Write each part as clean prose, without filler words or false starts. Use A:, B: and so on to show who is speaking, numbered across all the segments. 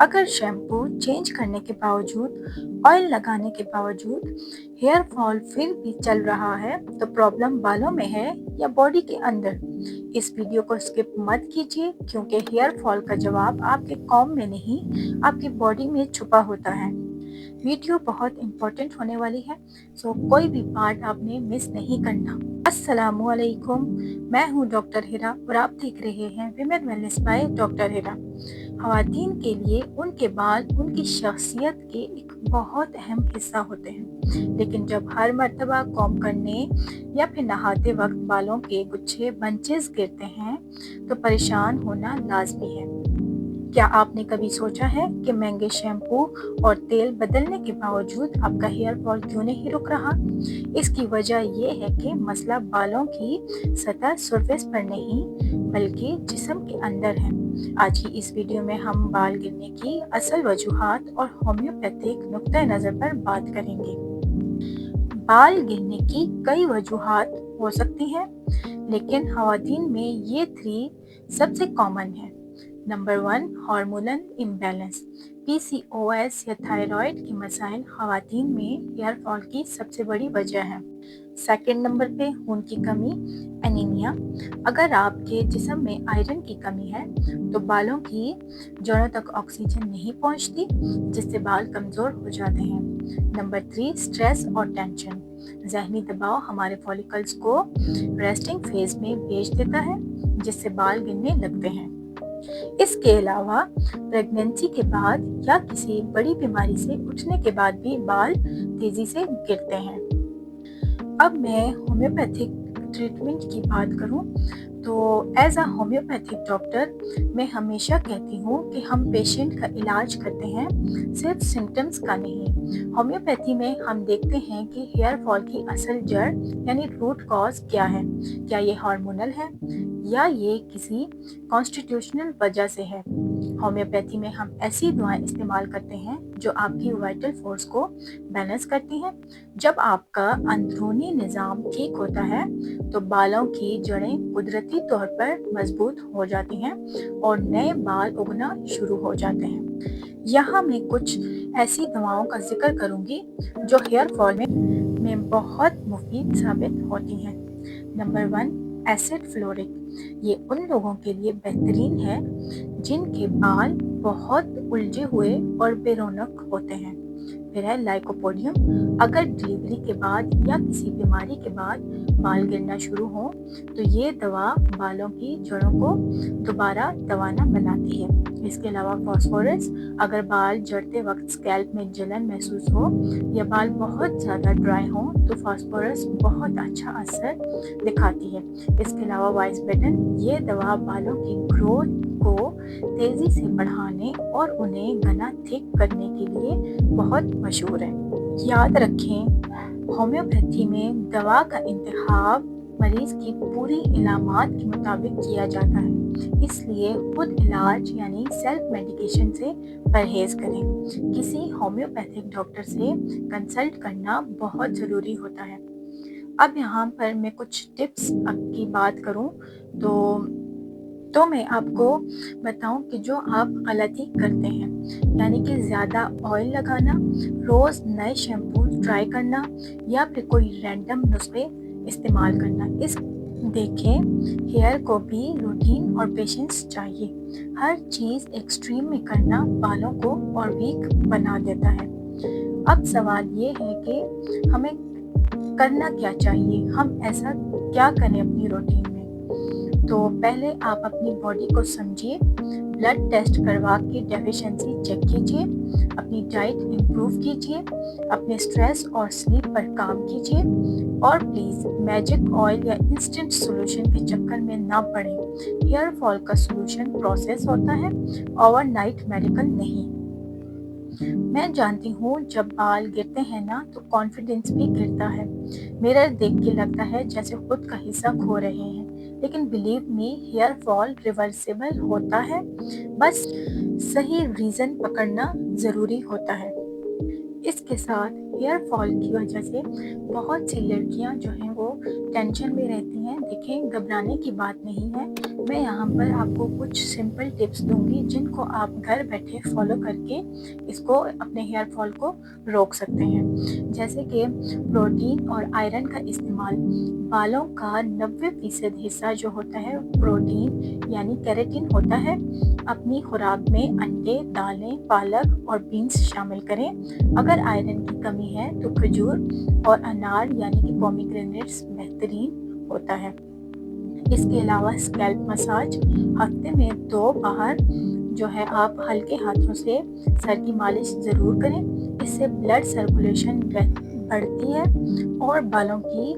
A: अगर shampoo change करने के बावजूद, ऑयल लगाने के बावजूद हेयर फॉल फिर भी चल रहा है तो प्रॉब्लम बालों में है या बॉडी के अंदर। इस वीडियो को स्किप मत कीजिए क्योंकि हेयर फॉल का जवाब आपके कॉम्ब में नहीं, आपकी बॉडी में छुपा होता है। वीडियो बहुत इम्पोर्टेंट होने वाली है, सो कोई भी पार्ट आपने मिस नहीं करना। अस्सलामुअलैकुम, मैं हूँ डॉक्टर हिरा और आप देख रहे हैं विमेन वेलनेस बाय डॉक्टर हिरा। ख़वातीन के लिए उनके बाल उनकी शख्सियत के एक बहुत अहम हिस्सा होते हैं, लेकिन जब हर मर्तबा कॉम्ब करने या फिर नहाते वक्त बालों के गुच्छे बंचेस गिरते हैं तो परेशान होना लाजमी है। क्या आपने कभी सोचा है कि महंगे शैम्पू और तेल बदलने के बावजूद आपका हेयर फॉल क्यों नहीं रुक रहा? इसकी वजह ये है कि मसला बालों की सतह सरफेस पर नहीं बल्कि जिस्म के अंदर है। आज की इस वीडियो में हम बाल गिरने की असल वजूहात और होम्योपैथिक नुक्ता नज़र पर बात करेंगे। बाल गिरने की कई वजूहात हो सकती हैं, लेकिन ख़वातीन में ये 3 सबसे कॉमन है। Number 1, hormonal imbalance. पीसीओएस या थायराइड के मसाइल ख़वातीन में हेयर फॉल की सबसे बड़ी वजह है। सेकंड नंबर पे खून की कमी, एनीमिया। अगर आपके जिस्म में आयरन की कमी है तो बालों की जड़ों तक ऑक्सीजन नहीं पहुंचती, जिससे बाल कमज़ोर हो जाते हैं। नंबर 3, स्ट्रेस और टेंशन। ज़हनी दबाव हमारे फॉलिकल्स को रेस्टिंग फेज में भेज देता है, जिससे बाल गिरने लगते हैं। इसके अलावा प्रेगनेंसी के बाद या किसी बड़ी बीमारी से उठने के बाद भी बाल तेजी से गिरते हैं। अब मैं होम्योपैथिक ट्रीटमेंट की बात करूं तो एज अ होम्योपैथिक डॉक्टर मैं हमेशा कहती हूं कि हम पेशेंट का इलाज करते हैं, सिर्फ सिम्टम्स का नहीं। होम्योपैथी में हम देखते हैं कि हेयर फॉल की असल जड़ यानी रूट कॉज क्या है। क्या ये हार्मोनल है या ये किसी कॉन्स्टिट्यूशनल वजह से है। होम्योपैथी में हम ऐसी दवाएं इस्तेमाल करते हैं जो आपकी वाइटल फोर्स को बैलेंस करती हैं। जब आपका अंदरूनी निज़ाम ठीक होता है तो बालों की जड़ें कुदरती तौर पर मजबूत हो जाती हैं और नए बाल उगना शुरू हो जाते हैं। यहाँ मैं कुछ ऐसी दवाओं का जिक्र करूँगी जो हेयर फॉल में बहुत मुफीद साबित होती हैं। Number 1, acid fluoric. ये उन लोगों के लिए बेहतरीन है जिनके बाल बहुत उलझे हुए और बेरौनक होते हैं। फिर है लाइकोपोडियम। अगर डिलीवरी के बाद या किसी बीमारी के बाद बाल गिरना शुरू हो तो ये दवा बालों की जड़ों को दोबारा दबाना बनाती है। इसके अलावा फास्फोरस। अगर बाल जड़ते वक्त स्कैल्प में जलन महसूस हो या बाल बहुत ज़्यादा ड्राई हो तो फास्फोरस बहुत अच्छा असर दिखाती है। इसके अलावा वाइस बटन। ये दवा बालों की ग्रोथ को तेज़ी से बढ़ाने और उन्हें घना थिक करने के लिए बहुत मशहूर है। याद रखें, होम्योपैथी में दवा का इंतखाब मरीज की पूरी इलामात के मुताबिक किया जाता है, इसलिए खुद इलाज यानी सेल्फ मेडिकेशन से परहेज करें। किसी होम्योपैथिक डॉक्टर से कंसल्ट करना बहुत ज़रूरी होता है। अब यहाँ पर मैं कुछ टिप्स की बात करूँ तो मैं आपको बताऊं कि जो आप गलती करते हैं, यानी कि ज़्यादा ऑयल लगाना, रोज़ नए शैम्पू ट्राई करना या फिर कोई रैंडम नुस्खे इस्तेमाल करना। इस देखें, हेयर को भी रूटीन और पेशेंस चाहिए। हर चीज़ एक्सट्रीम में करना बालों को और वीक बना देता है। अब सवाल ये है कि हमें करना क्या चाहिए, हम ऐसा क्या करें अपनी रूटीन में। तो पहले आप अपनी बॉडी को समझिए, ब्लड टेस्ट करवा के डेफिशिएंसी चेक कीजिए, अपनी डाइट इम्प्रूव कीजिए, अपने स्ट्रेस और स्लीप पर काम कीजिए और प्लीज़ मैजिक ऑयल या इंस्टेंट सॉल्यूशन के चक्कर में ना पड़ें। हेयर फॉल का सॉल्यूशन प्रोसेस होता है, ओवरनाइट मेडिकल नहीं। मैं जानती हूँ जब बाल गिरते हैं ना तो कॉन्फिडेंस भी गिरता है। मिरर देख के लगता है जैसे खुद का हिस्सा खो रहे हैं, लेकिन believe me, hair fall reversible होता है, बस सही रीज़न पकड़ना ज़रूरी होता है। इसके साथ हेयर फॉल की वजह से बहुत सी लड़कियां जो हैं वो टेंशन में रहती हैं ہیں, دیکھیں گھبرانے کی بات نہیں ہے. میں یہاں پر آپ کو کچھ سمپل ٹپس دوں گی جن کو آپ گھر بیٹھے فالو کر کے اس کو اپنے ہیئر فال کو روک سکتے ہیں. جیسے کہ پروٹین اور آئرن کا استعمال. بالوں کا 90% حصہ جو ہوتا ہے پروٹین یعنی کیراٹن ہوتا ہے. اپنی خوراک میں انڈے، دالیں، پالک اور بینس شامل کریں. اگر آئرن کی کمی ہے تو کھجور اور انار یعنی کہ پومیگرینیٹس بہترین ہوتا ہے. اس کے علاوہ اسکیلپ مساج ہفتے میں 2 بار جو ہے آپ ہلکے ہاتھوں سے سر کی مالش ضرور کریں. اس سے بلڈ سرکولیشن بڑھتی ہے اور بالوں کی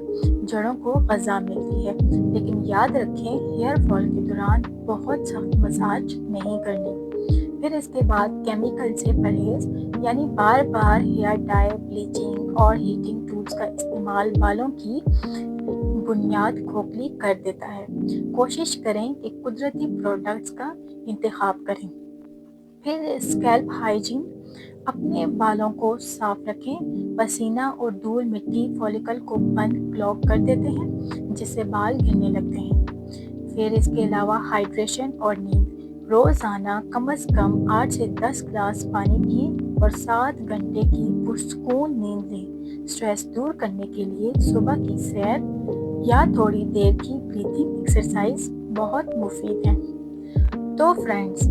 A: جڑوں کو غذا ملتی ہے. لیکن یاد رکھیں ہیئر فال کے دوران بہت سخت مساج نہیں کرنی. پھر اس کے بعد کیمیکل سے پرہیز یعنی بار بار ہیئر ڈائی، بلیچنگ اور ہیٹنگ ٹولز کا استعمال بالوں کی بنیاد کھوکھلی کر دیتا ہے. کوشش کریں کہ قدرتی پروڈکٹس کا انتخاب کریں. پھر اسکیلپ ہائیجین، اپنے بالوں کو صاف رکھیں. پسینہ اور دھول مٹی فولیکل کو بند کلاگ کر دیتے ہیں جس سے بال گرنے لگتے ہیں. پھر اس کے علاوہ ہائیڈریشن اور نیند. روزانہ کم از کم 8 سے 10 گلاس پانی پئیں اور 7 گھنٹے کی پرسکون نیند لیں. اسٹریس دور کرنے کے لیے صبح کی سیر یا تھوڑی دیر کی بریتھنگ ایکسرسائز بہت مفید ہے. تو فرینڈز،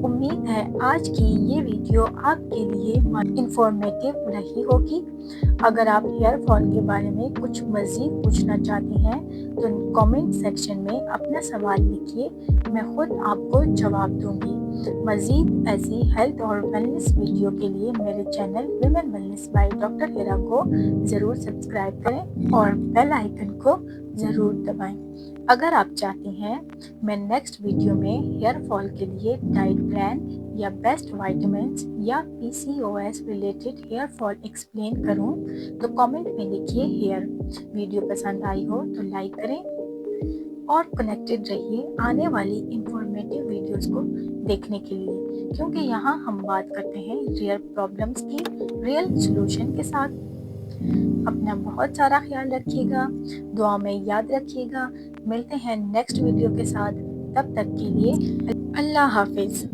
A: امید ہے آج کی یہ ویڈیو آپ کے لیے انفارمیٹیو رہی ہوگی. اگر آپ ہیئر فال کے بارے میں کچھ مزید پوچھنا چاہتی ہیں تو کامنٹ سیکشن میں اپنا سوال لکھیے، میں خود آپ کو جواب دوں گی. مزید ایسی ہیلتھ اور ویلنس ویڈیو کے لیے میرے channel women wellness by doctor Hira کو ضرور سبسکرائب کریں اور بیل آئیکن کو ضرور دبائیں. اگر آپ چاہتی ہیں میں نیکسٹ ویڈیو میں ہیئر فال کے لیے ڈائٹ پلان یا بیسٹ وائٹامنس یا PCOS related hair fall explain کروں تو کامنٹ میں لکھیے ہیئر. ویڈیو پسند آئی ہو تو لائک کریں اور کنیکٹڈ رہیے آنے والی انفارمیٹیو ویڈیوز کو دیکھنے کے لیے، کیونکہ یہاں ہم بات کرتے ہیں ریئل پرابلمس کی ریئل سلوشن کے ساتھ. اپنا بہت سارا خیال رکھیے گا، دعا میں یاد رکھیے گا. ملتے ہیں نیکسٹ ویڈیو کے ساتھ، تب تک کے لیے اللہ حافظ.